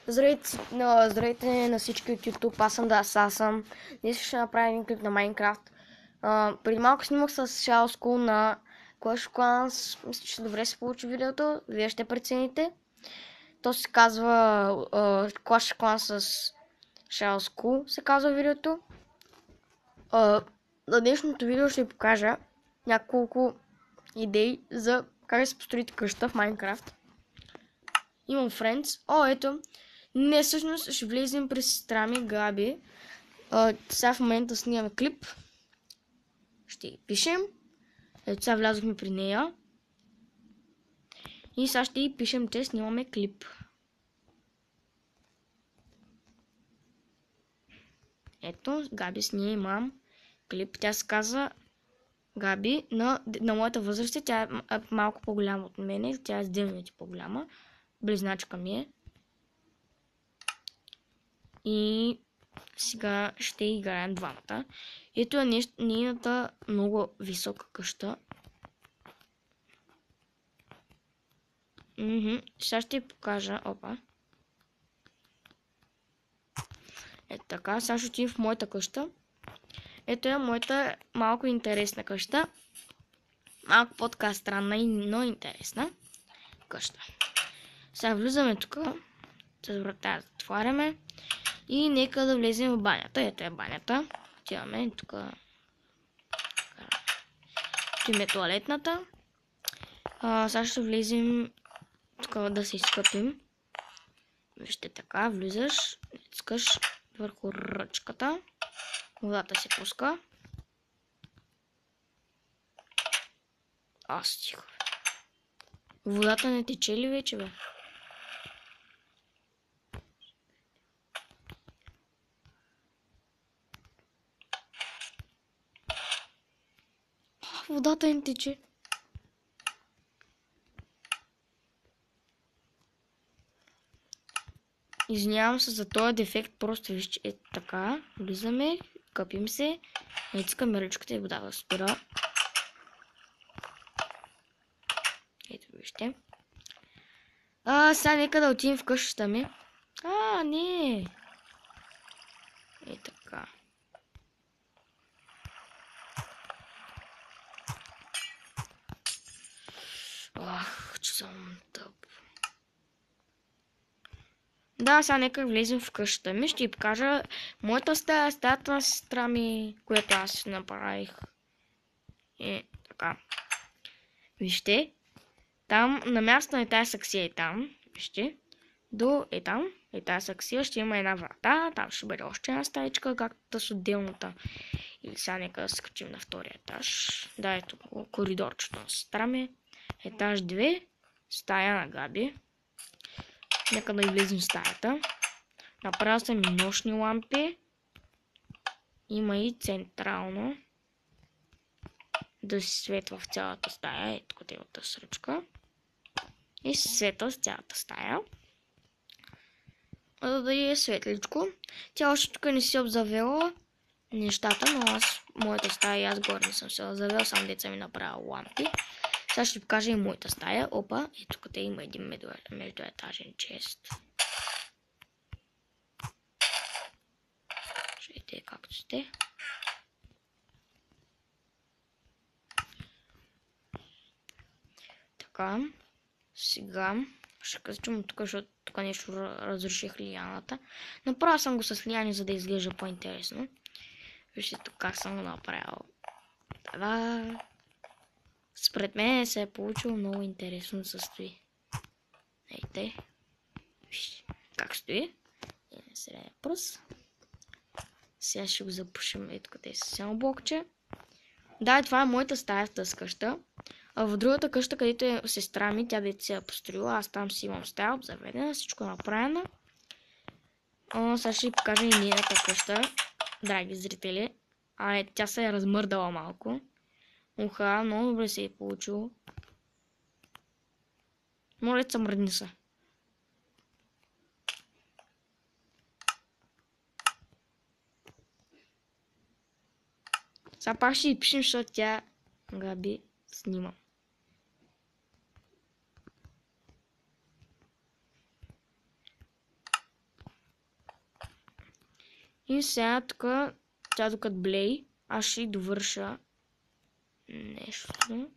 Здравейте на всички от YouTube, аз съм Дасасъм. Днес ще направим клип на Майнкрафт. Преди малко снимах с Shadow School на Clash of Clans. Мисля, че добре се получи видеото. Вие ще прецените. То се казва Clash of Clans с Shadow School, се казва видеото. На днешното видео ще ви покажа няколко идеи за как да се построите къща в Майнкрафт. Имам Friends. Ето. Не, всъщност ще влезем през сестра ми Габи. Сега в момента снимаме клип. Ще пишем. Ето сега влязохме при нея. И сега ще й пишем, че снимаме клип. Ето, Габи снимам клип. Тя се казва Габи. На моята възраст тя е малко по-голяма от мене. Тя е с 9 минути по-голяма. Близначка ми е. И сега ще играем двамата. Ето е нейната много висока къща. Сега ще ви покажа. Опа. Ето така. Сега ще отидем в моята къща. Ето е моята малко интересна къща. Малко по-така странна, но интересна къща. Сега влизаме тук. С врата затваряме. И нека да влезем в банята. Ето е банята. Отиваме тук. Тук е туалетната. Сега ще влезем тук да се изкъпим. Вижте така, влизаш, искаш върху ръчката. Водата се пуска. Стига. Водата не тече ли вече, бе? Водата не тече. Извинявам се за този дефект, просто вижте, ето така, влизаме, къпим се, натискаме ръчката и водата спира. Ето вижте. Сега нека да отидем в къщата ми. Не! Ето така. Че съм тъп. Да, сега нека влезем в къщата ми. Ще ви покажа моята стая, стаята на сестра ми, която аз направих. Така. Вижте. Там, на място на тази саксия е там. Вижте. До там. Тази саксия ще има една врата. Там ще бъде още една стаечка, както с отделната. Или сега нека да се качим на втория етаж. Да, ето коридорчето на сестра ми. Етаж 2. Стая на Габи. Нека да влезем в стаята. Направил съм и нощни лампи. Има и централно. Да се светва в цялата стая. Ето котелата с ръчка. И се светва в цялата стая. За да е светличко. Тя още тук не си обзавела нещата, но аз моята стая и аз горе не съм се обзавела. Само деца ми направил лампи. Сега ще ви покажа и моята стая. Опа, и тук има един междуетажен чест. Вижте както сте. Така, сега ще качвам тук, защото тук нещо разруших лияната. Направил съм го с лияни, за да изглежда по-интересно. Вижте тук как съм го направил. Та-да! Според мен се е получило много интересно да стои. Ейте. Вижте как стои. Средния пръст. Сега ще го запушим. Ето къде е само блокче. Да, това е моята стая в тази къща. А в другата къща, където е сестра ми, тя дете се е построила. Аз там си имам стая обзаведена. Всичко е направено. Сега ще ви покажа и нейната къща, драги зрители. Тя се е размърдала малко. Много добре се е получило. Моля се, мръдни са. Сега пак ще ви пишем, защото тя Габи снима. И сега тук, тя докато блей, аз ще довърша нещо.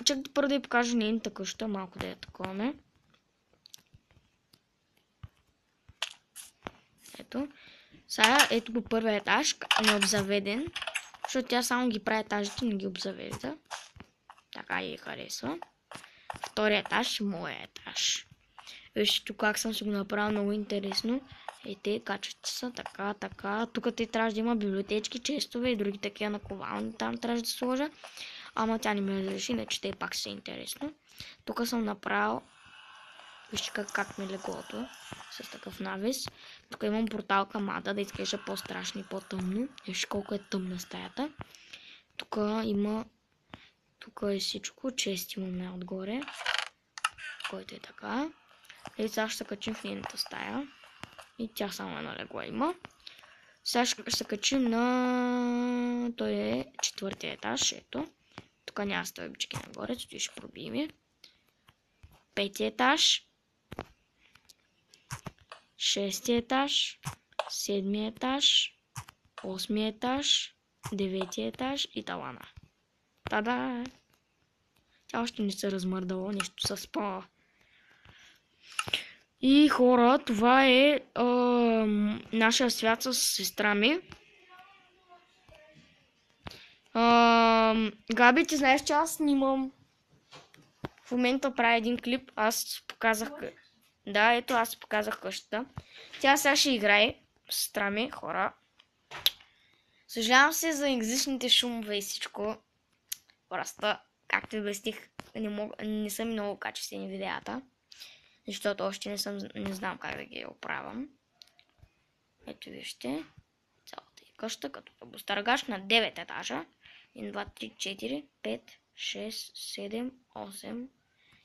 Чакайте първо да я покажа нейната къща, малко да я таковаме. Ето. Сега ето по първия етаж, необзаведен, защото тя само ги прави етажите, не ги обзавежда. Така ги харесва. Втория етаж, моя етаж. Вижте тук как съм си го направил много интересно. Те качват са така. Тук те трябва да има библиотечки, честове и други такива наковални. Там трябва да сложа. Ама тя не ме разреши, иначе те пак са интересно. Тук съм направил. Вижте как ми леглото. С такъв навес. Тук имам портал към ада, да изглежда по-страшно и по-тъмно. Вижте колко е тъмна стаята. Тук има. Тук е всичко. Чест имам най-отгоре. Който е така. И сега ще се качим в нейната стая. И тя само едно легло има. Сега ще се качим на... Той е четвъртия етаж. Ето. Тук няма стълбички нагоре. Тук ще пробием. Петия етаж. Шестия етаж. Седмия етаж. Осмия етаж. Деветия етаж и талана. Та-да! Тя още не се размърдала. Нещо с по... И хора, това е нашия свят с сестра ми. Габи, ти знаеш, че аз снимам. В момента правя един клип. Аз показах... Да, ето аз показах къщата. Тя сега ще играе с сестра ми, хора. Съжалявам се за излишните шумове и всичко. Просто, както ви обясних, не са много качествени видеята. Защото още не знам как да ги оправям. Ето вижте. Цялата и къща, като тъбостъргаш на 9 етажа. 1, 2, 3, 4, 5, 6, 7, 8.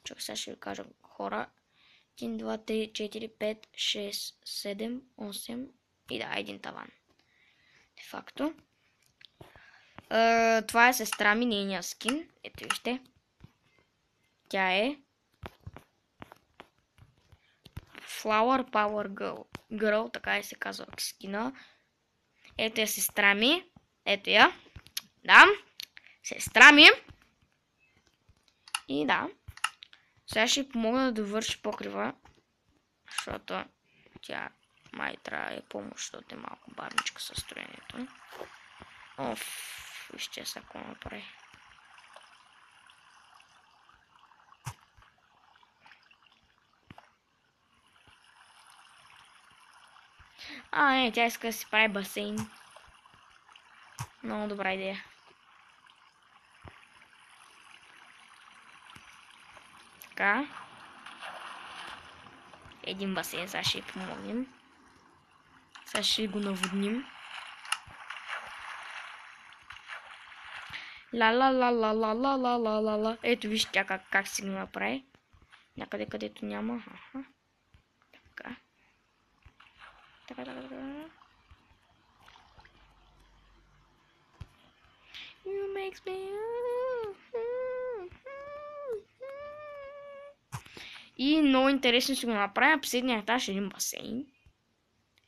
Чак сега ще ви кажа хора. 1, 2, 3, 4, 5, 6, 7, 8. И да, един таван. Де факто. Това е сестра ми, нейния скин. Ето вижте. Тя е Flower Power Girl, така и се казва скина. Ето е сестра ми. Ето я. Да. Сестра ми. И да. Сега ще помогна да довърши покрива. Защото тя май трябва да е помощ, защото е малко бавничка състоянието. Вижте сега какво направи. Не, тя иска да си прави басейн. Много добра идея. Така. Един басейн, сега ще й помогнем. Сега ще го наводним. Ла-ла-ла-ла-ла-ла-ла-ла-ла. Ето вижте тя как си го направи. Някъде където няма. Така. Така. You makes me... И много интересно ще го направя. На последния етаж е един басейн.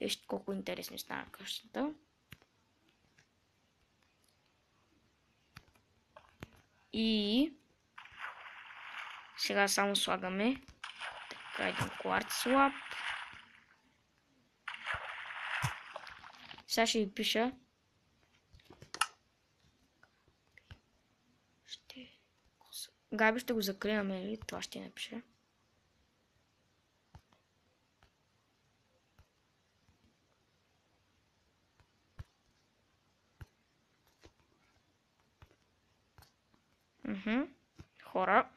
Вижте колко интересно стана къщата. И... Сега само слагаме така един кварц слаб. Сега ще ви пиша. Габи ще го закриваме, или това ще напиша. Хора.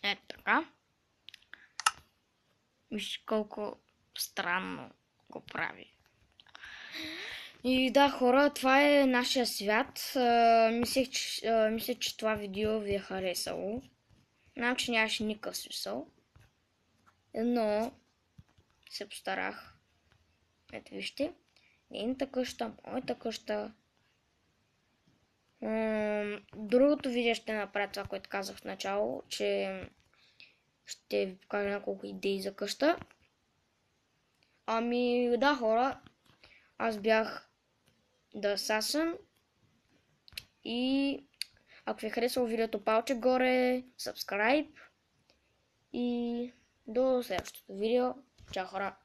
Ето така. Виж колко странно го прави. И да, хора, това е нашия свят. Мисля, че това видео ви е харесало. Знам, че нямаше никакъв смисъл. Но се постарах. Ето вижте. Нейната къща, моята къща. Другото видео ще направя това, което казах в начало, че ще ви покажа няколко идеи за къща. Да, хора, Аз бях The Assassin и ако ви е харесало видеото, палче горе, subscribe и до следващото видео. Чао хора!